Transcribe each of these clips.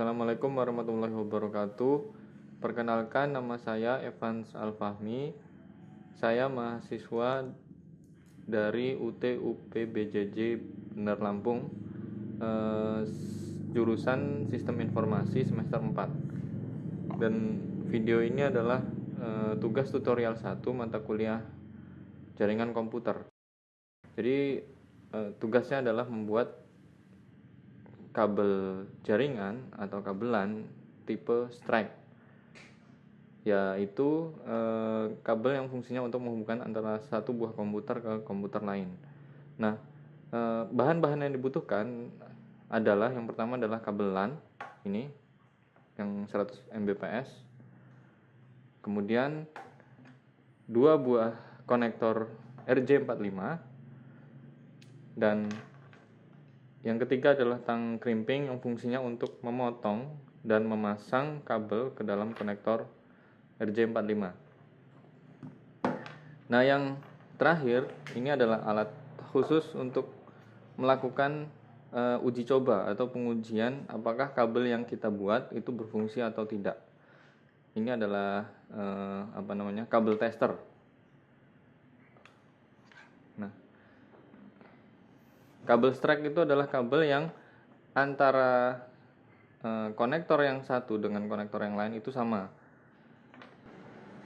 Assalamualaikum warahmatullahi wabarakatuh. Perkenalkan, nama saya Evans Al-Fahmi. Saya mahasiswa dari UT UPBJJ Bener Lampung, jurusan Sistem Informasi semester 4. Dan video ini adalah tugas tutorial 1 mata kuliah Jaringan Komputer. Jadi tugasnya adalah membuat kabel jaringan atau kabelan tipe strike, yaitu kabel yang fungsinya untuk menghubungkan antara satu buah komputer ke komputer lain. Nah, bahan-bahan yang dibutuhkan adalah, yang pertama adalah kabel LAN ini yang 100 Mbps, kemudian 2 buah konektor RJ45, dan yang ketiga adalah tang crimping yang fungsinya untuk memotong dan memasang kabel ke dalam konektor RJ45. Nah, yang terakhir ini adalah alat khusus untuk melakukan uji coba atau pengujian apakah kabel yang kita buat itu berfungsi atau tidak. Ini adalah kabel tester. Nah, kabel strike itu adalah kabel yang antara konektor yang satu dengan konektor yang lain itu sama.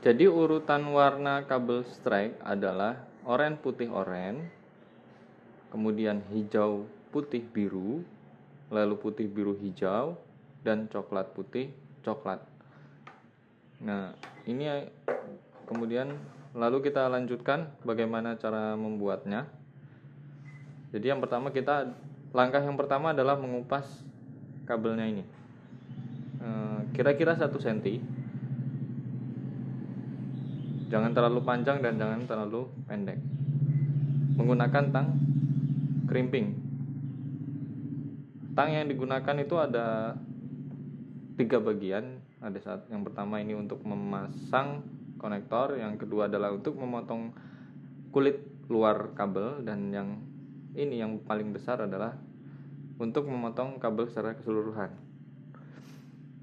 Jadi urutan warna kabel strike adalah oranye putih oranye, kemudian hijau putih biru, lalu putih biru hijau, dan coklat putih coklat. Nah, ini kemudian lalu kita lanjutkan bagaimana cara membuatnya. Jadi langkah yang pertama adalah mengupas kabelnya ini, kira-kira 1 cm. Jangan terlalu panjang dan jangan terlalu pendek. Menggunakan tang crimping. Tang yang digunakan itu ada 3 bagian. Yang pertama ini untuk memasang konektor, yang kedua adalah untuk memotong kulit luar kabel, dan yang paling besar adalah untuk memotong kabel secara keseluruhan.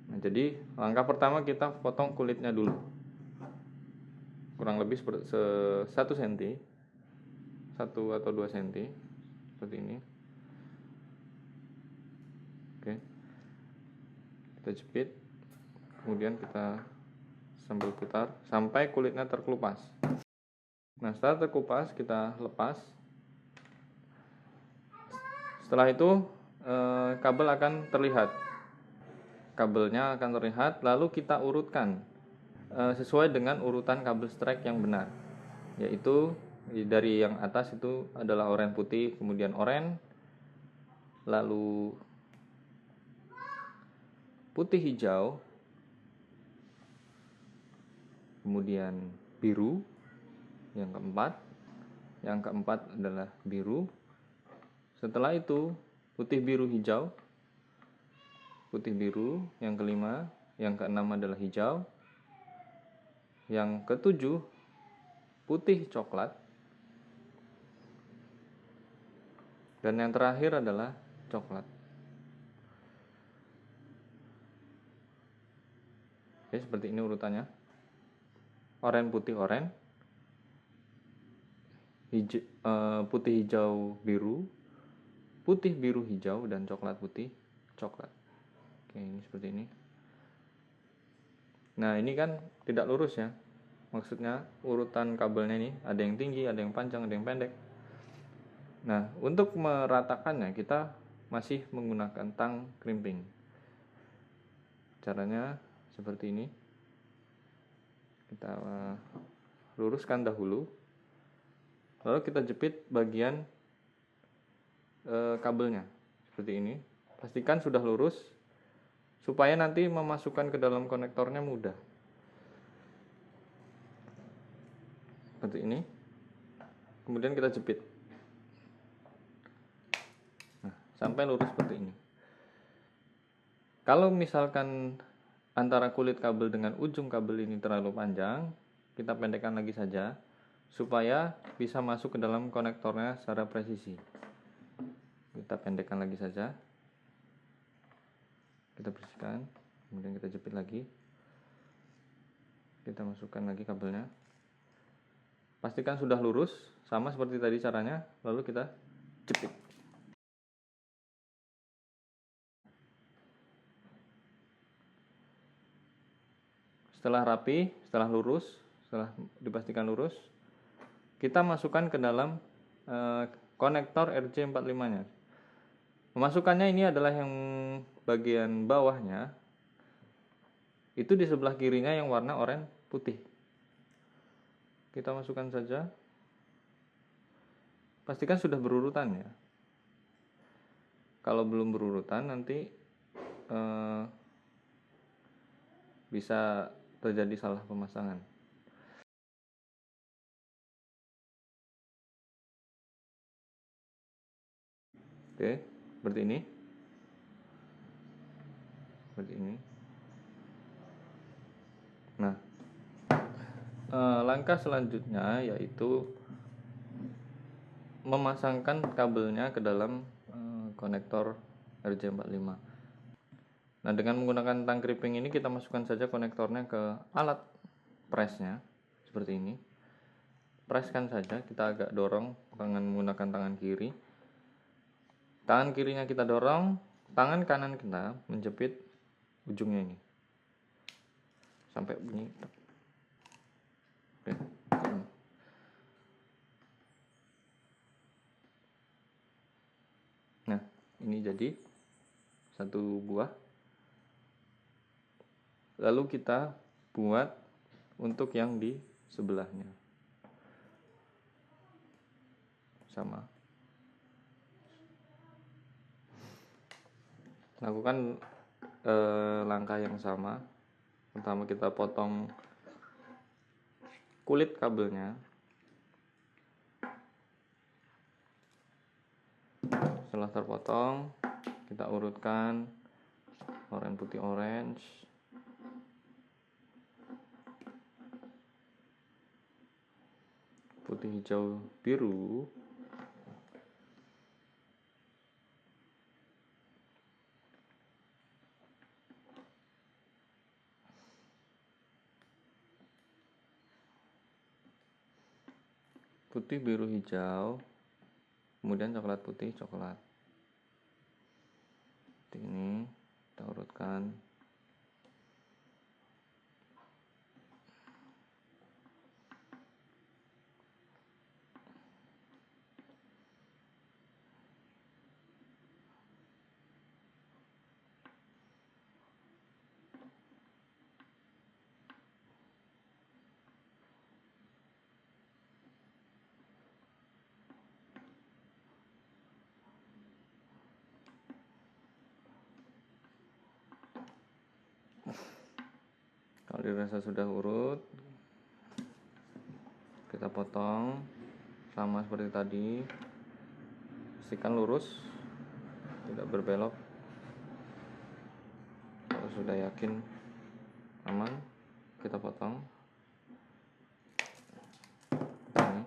Nah, jadi langkah pertama kita potong kulitnya dulu, kurang lebih 1 cm, 1 atau 2 cm seperti ini. Oke, kita jepit, kemudian kita sambil putar sampai kulitnya terkelupas. Nah, setelah terkelupas kita lepas. Setelah itu kabel akan terlihat, kabelnya akan terlihat, lalu kita urutkan sesuai dengan urutan kabel strike yang benar, yaitu dari yang atas itu adalah oranye putih, kemudian oranye, lalu putih hijau, kemudian biru, yang keempat adalah biru. Setelah itu putih biru hijau, putih biru, yang kelima, yang keenam adalah hijau, yang ketujuh putih coklat, dan yang terakhir adalah coklat. Oke, seperti ini urutannya: oranye putih oranye, putih hijau biru, putih biru hijau, dan coklat putih coklat. Oke, ini seperti ini. Nah, ini kan tidak lurus ya, maksudnya urutan kabelnya ini ada yang tinggi, ada yang panjang, ada yang pendek. Nah, untuk meratakannya kita masih menggunakan tang crimping. Caranya seperti ini. Kita luruskan dahulu, lalu kita jepit bagian kabelnya seperti ini. Pastikan sudah lurus supaya nanti memasukkan ke dalam konektornya mudah. Seperti ini. Kemudian kita jepit. Nah, sampai lurus seperti ini. Kalau misalkan antara kulit kabel dengan ujung kabel ini terlalu panjang, kita pendekkan lagi saja supaya bisa masuk ke dalam konektornya secara presisi. Kita pendekkan lagi saja. kita bersihkan, kemudian kita jepit lagi, kita masukkan lagi kabelnya, pastikan sudah lurus sama seperti tadi caranya, lalu kita jepit. Setelah rapi, setelah lurus, setelah dipastikan lurus, kita masukkan ke dalam konektor RJ45 nya. Memasukkannya ini adalah yang bagian bawahnya, itu di sebelah kirinya yang warna oranye putih. Kita masukkan saja, pastikan sudah berurutan ya. Kalau belum berurutan nanti bisa terjadi salah pemasangan. Oke, seperti ini. Seperti ini. Nah, langkah selanjutnya yaitu memasangkan kabelnya ke dalam konektor RJ45. Nah, dengan menggunakan tang kripping ini kita masukkan saja konektornya ke alat presnya seperti ini. Preskan saja, kita agak dorong dengan menggunakan tangan kiri. Tangan kirinya kita dorong, tangan kanan kita menjepit ujungnya ini sampai bunyi. Oke. Nah, ini jadi satu buah. Lalu kita buat untuk yang di sebelahnya. Sama. Lakukan langkah yang sama. Pertama kita potong kulit kabelnya. Setelah terpotong, kita urutkan oranye putih orange, putih hijau biru, putih biru hijau, kemudian coklat putih coklat. Seperti ini kita urutkan. Kalau dirasa sudah urut, kita potong sama seperti tadi. Pastikan lurus, tidak berbelok. Kalau sudah yakin aman, kita potong. Ini.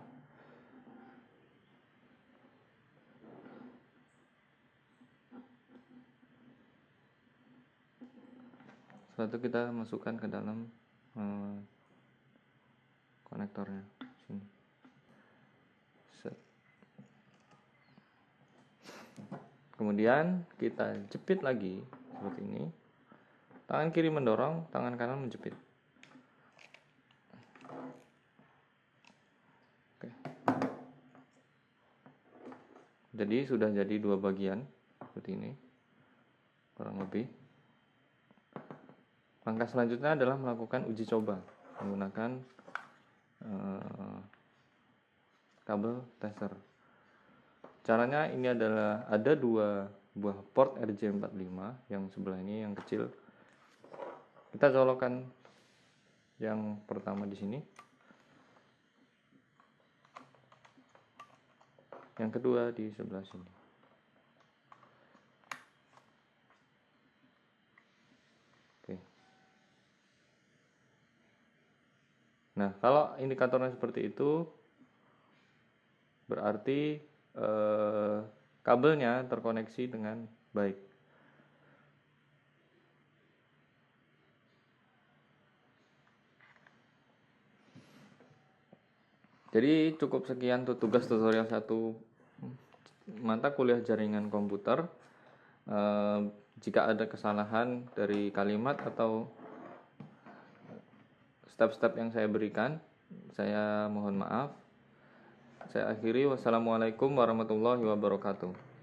Setelah itu kita masukkan ke dalam konektornya sini. Set. Kemudian kita jepit lagi seperti ini. Tangan kiri mendorong, tangan kanan menjepit. Oke. Jadi sudah jadi dua bagian seperti ini, kurang lebih. Langkah selanjutnya adalah melakukan uji coba menggunakan kabel tester. Caranya ini adalah ada dua buah port RJ45, yang sebelah ini yang kecil. Kita colokkan yang pertama di sini, yang kedua di sebelah sini. Oke. Nah, kalau indikatornya seperti itu, berarti kabelnya terkoneksi dengan baik. Jadi cukup sekian tugas tutorial 1 mata kuliah jaringan komputer. Jika ada kesalahan dari kalimat atau step-step yang saya berikan, saya mohon maaf. Saya akhiri, wassalamualaikum warahmatullahi wabarakatuh.